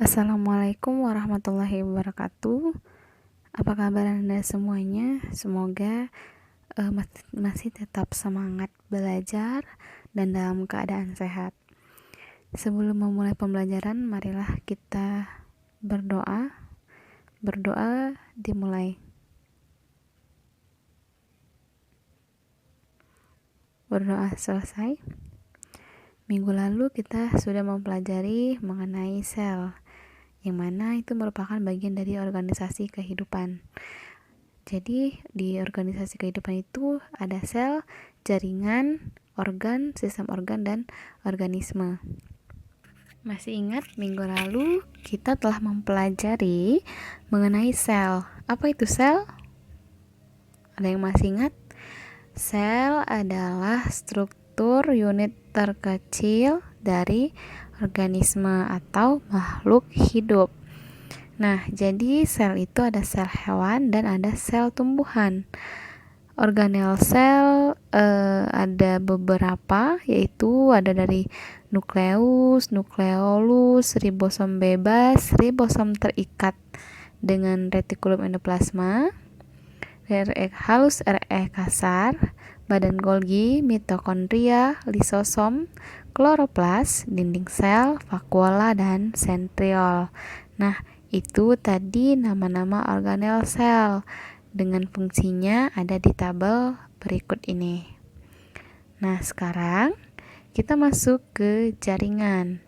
Assalamualaikum warahmatullahi wabarakatuh. Apa kabar Anda semuanya? Semoga masih tetap semangat belajar dan dalam keadaan sehat. Sebelum memulai pembelajaran, marilah kita berdoa. Berdoa dimulai. Berdoa selesai. Minggu lalu kita sudah mempelajari mengenai sel, yang mana itu merupakan bagian dari organisasi kehidupan. Jadi di organisasi kehidupan itu ada sel, jaringan, organ, sistem organ, dan organisme. Masih ingat minggu lalu kita telah mempelajari mengenai sel. Apa itu sel? Ada yang masih ingat? Sel adalah struktur unit terkecil dari organisme atau makhluk hidup. Nah, jadi sel itu ada sel hewan dan ada sel tumbuhan. Organel sel ada beberapa, yaitu ada dari nukleus, nukleolus, ribosom bebas, ribosom terikat dengan retikulum endoplasma, RE halus, RE kasar, badan Golgi, mitokondria, lisosom, kloroplas, dinding sel, vakuola, dan sentriol. Nah, itu tadi nama-nama organel sel dengan fungsinya ada di tabel berikut ini. Nah, sekarang kita masuk ke jaringan,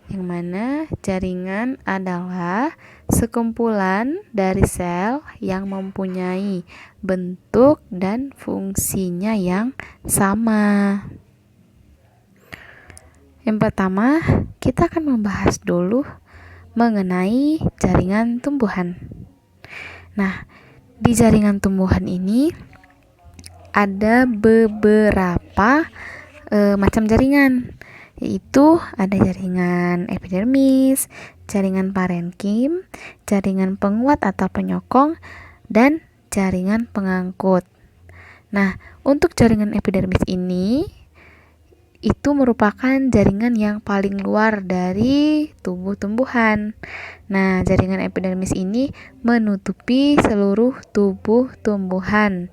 yang mana jaringan adalah sekumpulan dari sel yang mempunyai bentuk dan fungsinya yang sama. Yang pertama, kita akan membahas dulu mengenai jaringan tumbuhan. Nah, di jaringan tumbuhan ini ada beberapa macam jaringan, yaitu ada jaringan epidermis, jaringan parenkim, jaringan penguat atau penyokong, dan jaringan pengangkut. Nah, untuk jaringan epidermis ini itu merupakan jaringan yang paling luar dari tubuh tumbuhan. Nah, jaringan epidermis ini menutupi seluruh tubuh tumbuhan,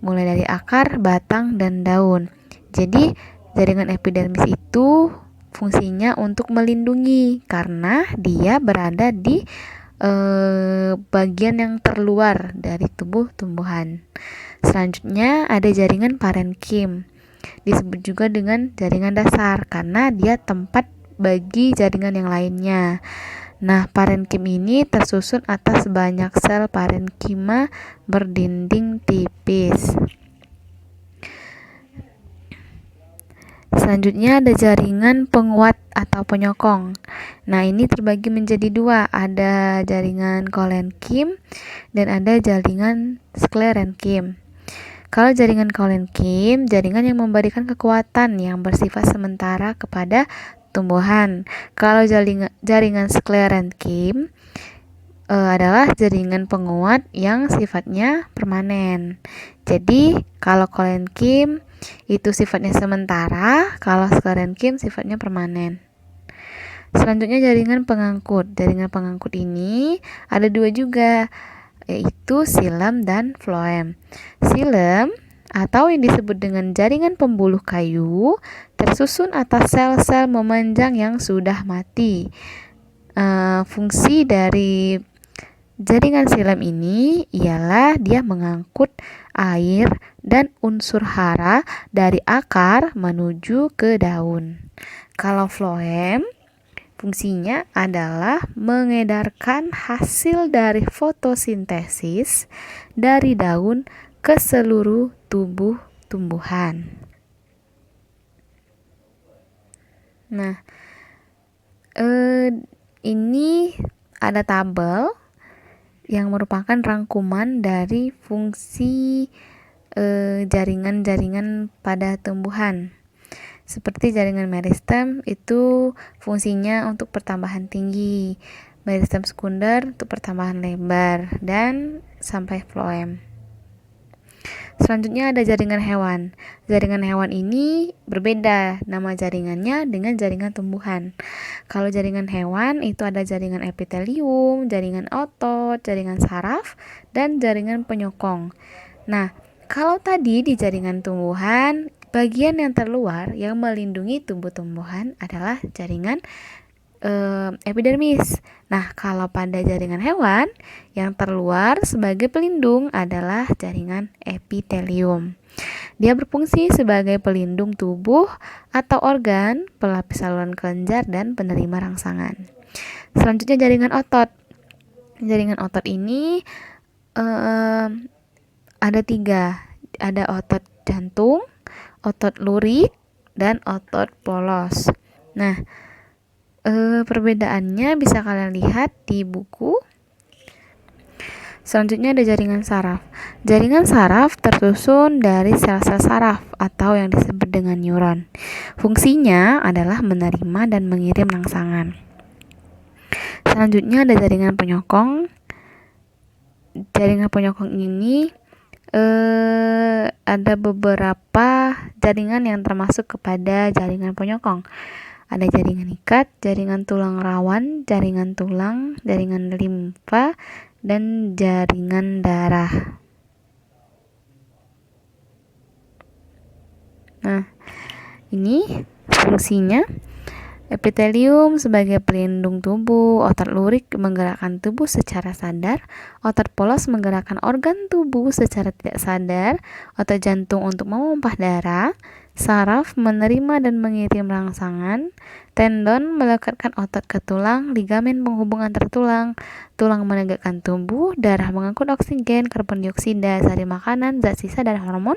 mulai dari akar, batang, dan daun. Jadi, jaringan epidermis itu fungsinya untuk melindungi karena dia berada di bagian yang terluar dari tubuh tumbuhan. Selanjutnya ada jaringan parenkim. Disebut juga dengan jaringan dasar karena dia tempat bagi jaringan yang lainnya. Nah, parenkim ini tersusun atas banyak sel parenkima berdinding tipis. Selanjutnya ada jaringan penguat atau penyokong. Nah, ini terbagi menjadi dua, ada jaringan kolenkim dan ada jaringan sklerenkim. Kalau jaringan kolenkim, jaringan yang memberikan kekuatan yang bersifat sementara kepada tumbuhan. Kalau jaringan sklerenkim adalah jaringan penguat yang sifatnya permanen. Jadi, kalau kolenkim itu sifatnya sementara, kalau sklerenkim sifatnya permanen. Selanjutnya jaringan pengangkut. Jaringan pengangkut ini ada dua juga, yaitu xilem dan floem. Xilem atau yang disebut dengan jaringan pembuluh kayu tersusun atas sel-sel memanjang yang sudah mati. Fungsi dari jaringan xilem ini ialah dia mengangkut air dan unsur hara dari akar menuju ke daun. Kalau floem, fungsinya adalah mengedarkan hasil dari fotosintesis dari daun ke seluruh tubuh tumbuhan. Nah, ini ada tabel yang merupakan rangkuman dari fungsi jaringan-jaringan pada tumbuhan. Seperti jaringan meristem itu fungsinya untuk pertambahan tinggi, meristem sekunder untuk pertambahan lebar, dan sampai floem. Selanjutnya ada jaringan hewan. Jaringan hewan ini berbeda nama jaringannya dengan jaringan tumbuhan. Kalau jaringan hewan itu ada jaringan epitelium, jaringan otot, jaringan saraf, dan jaringan penyokong. Nah, kalau tadi di jaringan tumbuhan, bagian yang terluar yang melindungi tumbuh-tumbuhan adalah jaringan epidermis. Nah, kalau pada jaringan hewan, yang terluar sebagai pelindung adalah jaringan epitelium. Dia berfungsi sebagai pelindung tubuh atau organ, pelapis saluran kelenjar, dan penerima rangsangan. Selanjutnya jaringan otot. Jaringan otot ini ada 3. Ada otot jantung, otot lurik, dan otot polos. Nah, perbedaannya bisa kalian lihat di buku. Selanjutnya ada jaringan saraf. Jaringan saraf tersusun dari sel-sel saraf atau yang disebut dengan neuron. Fungsinya adalah menerima dan mengirim rangsangan. Selanjutnya ada jaringan penyokong. Jaringan penyokong ini ada beberapa jaringan yang termasuk kepada jaringan penyokong. Ada jaringan ikat, jaringan tulang rawan, jaringan tulang, jaringan limfa, dan jaringan darah. Nah, ini fungsinya. Epitelium sebagai pelindung tubuh, otot lurik menggerakkan tubuh secara sadar, otot polos menggerakkan organ tubuh secara tidak sadar, otot jantung untuk memompa darah, saraf menerima dan mengirim rangsangan, tendon melekatkan otot ke tulang, ligamen penghubung antar tulang, tulang menegakkan tubuh, darah mengangkut oksigen, karbon dioksida, sari makanan, zat sisa dan hormon,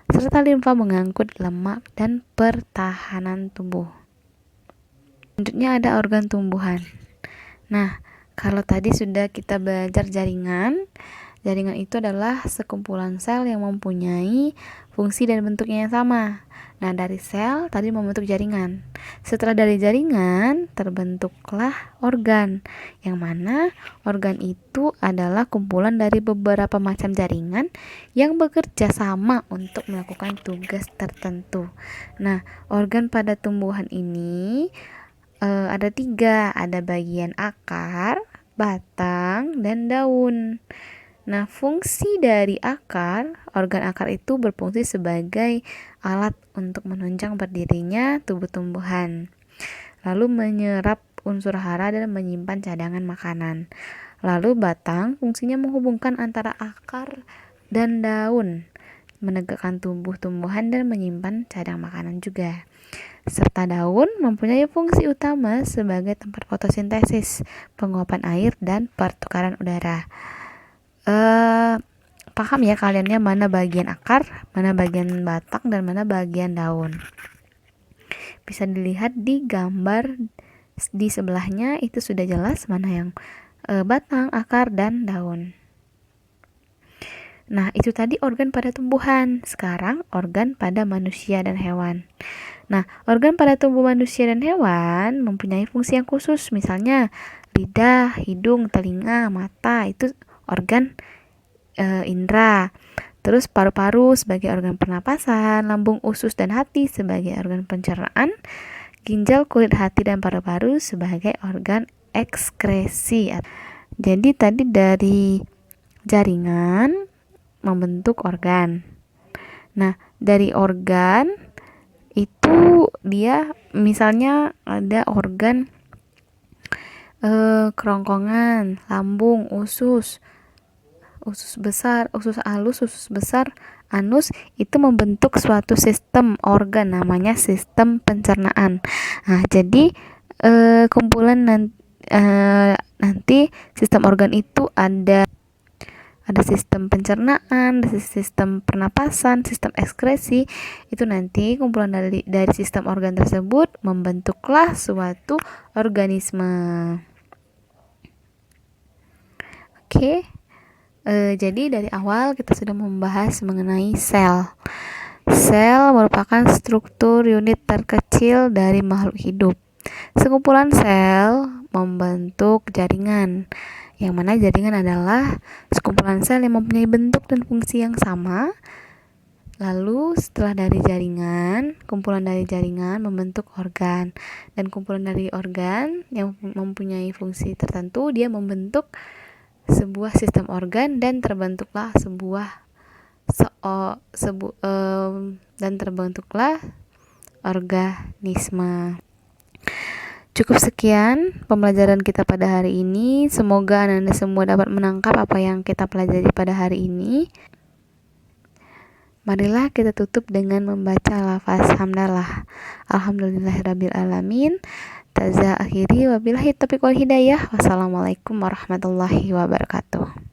serta limfa mengangkut lemak dan pertahanan tubuh. Selanjutnya ada organ tumbuhan. Nah, kalau tadi sudah kita belajar jaringan, jaringan itu adalah sekumpulan sel yang mempunyai fungsi dan bentuknya yang sama. Nah, dari sel tadi membentuk jaringan. Setelah dari jaringan, terbentuklah organ, yang mana organ itu adalah kumpulan dari beberapa macam jaringan yang bekerja sama untuk melakukan tugas tertentu. Nah, organ pada tumbuhan ini ada 3, ada bagian akar, batang, dan daun. Nah, fungsi dari akar, organ akar itu berfungsi sebagai alat untuk menunjang berdirinya tubuh tumbuhan, lalu menyerap unsur hara dan menyimpan cadangan makanan. Lalu batang fungsinya menghubungkan antara akar dan daun, menegakkan tubuh tumbuhan dan menyimpan cadang makanan juga. Serta daun mempunyai fungsi utama sebagai tempat fotosintesis, penguapan air, dan pertukaran udara. Paham ya kaliannya mana bagian akar, mana bagian batang, dan mana bagian daun? Bisa dilihat di gambar di sebelahnya, itu sudah jelas mana yang batang, akar, dan daun. Nah, itu tadi organ pada tumbuhan. Sekarang organ pada manusia dan hewan. Nah, organ pada tubuh manusia dan hewan mempunyai fungsi yang khusus. Misalnya lidah, hidung, telinga, mata, itu organ indera. Terus paru-paru sebagai organ pernapasan, lambung, usus, dan hati sebagai organ pencernaan, ginjal, kulit, hati, dan paru-paru sebagai organ ekskresi. Jadi tadi dari jaringan membentuk organ. Nah, dari organ itu dia misalnya ada organ kerongkongan, lambung, usus besar, usus halus, usus besar, anus, itu membentuk suatu sistem organ namanya sistem pencernaan. Nah, jadi kumpulan nanti sistem organ itu ada sistem pencernaan, ada sistem pernapasan, sistem ekskresi. Itu nanti kumpulan dari sistem organ tersebut membentuklah suatu organisme. Oke. Jadi dari awal kita sudah membahas mengenai sel. Sel merupakan struktur unit terkecil dari makhluk hidup. Sekumpulan sel membentuk jaringan, yang mana jaringan adalah sekumpulan sel yang mempunyai bentuk dan fungsi yang sama, Lalu setelah dari jaringan, kumpulan dari jaringan membentuk organ, dan kumpulan dari organ yang mempunyai fungsi tertentu, dia membentuk sebuah sistem organ dan terbentuklah dan terbentuklah organisme. Cukup sekian pembelajaran kita pada hari ini. Semoga Anda semua dapat menangkap apa yang kita pelajari pada hari ini. Marilah kita tutup dengan membaca lafaz hamdalah. Alhamdulillahirabbil alamin. Taza akhiri wabillahi taufiq wal hidayah. Wassalamualaikum warahmatullahi wabarakatuh.